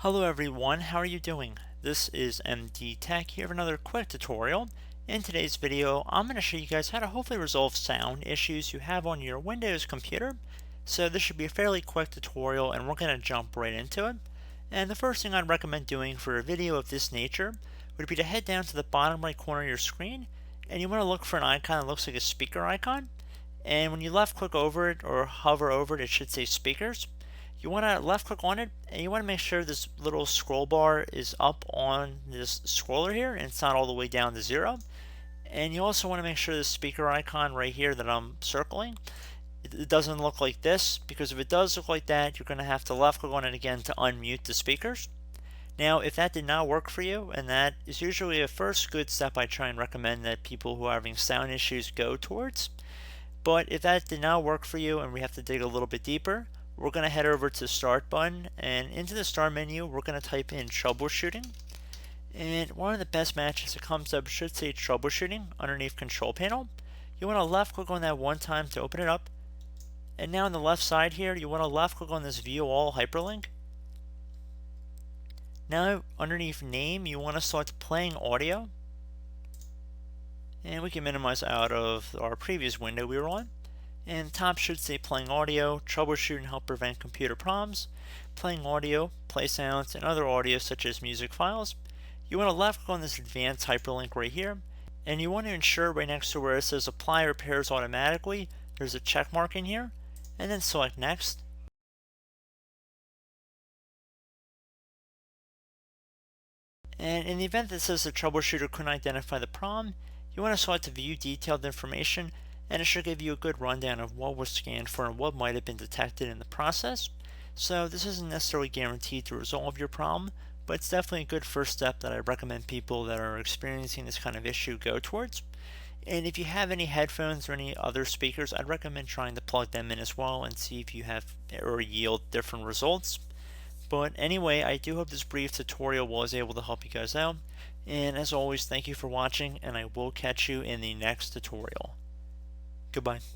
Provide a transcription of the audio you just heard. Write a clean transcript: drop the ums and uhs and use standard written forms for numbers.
Hello everyone, how are you doing? This is MD Tech here with another quick tutorial. In today's video, I'm going to show you guys how to hopefully resolve sound issues you have on your Windows computer. So this should be a fairly quick tutorial and we're going to jump right into it. And the first thing I'd recommend doing for a video of this nature would be to head down to the bottom right corner of your screen and you want to look for an icon that looks like a speaker icon. And when you left click over it or hover over it, it should say speakers. You want to left click on it and you want to make sure this little scroll bar is up on this scroller here and it's not all the way down to 0. And you also want to make sure the speaker icon right here that I'm circling, it doesn't look like this, because if it does look like that, you're going to have to left click on it again to unmute the speakers. Now, if that did not work for you, and that is usually a first good step I try and recommend that people who are having sound issues go towards. But if that did not work for you and we have to dig a little bit deeper, we're going to head over to the Start button, and into the Start menu, we're going to type in Troubleshooting. And one of the best matches that comes up should say Troubleshooting underneath Control Panel. You want to left click on that one time to open it up. And now on the left side here, you want to left click on this View All hyperlink. Now underneath Name, you want to select Playing Audio. And we can minimize out of our previous window we were on. And the top should say Playing Audio, Troubleshoot and Help Prevent Computer Problems. Playing Audio, play sounds, and other audio such as music files. You want to left click on this advanced hyperlink right here. And you want to ensure right next to where it says Apply Repairs Automatically, there's a check mark in here. And then select Next. And in the event that says the troubleshooter couldn't identify the problem, you want to select View Detailed Information, and it should give you a good rundown of what was scanned for and what might have been detected in the process. So this isn't necessarily guaranteed to resolve your problem, but it's definitely a good first step that I recommend people that are experiencing this kind of issue go towards. And if you have any headphones or any other speakers, I'd recommend trying to plug them in as well and see if you have or yield different results. But anyway, I do hope this brief tutorial was able to help you guys out. And as always, thank you for watching, and I will catch you in the next tutorial. Goodbye.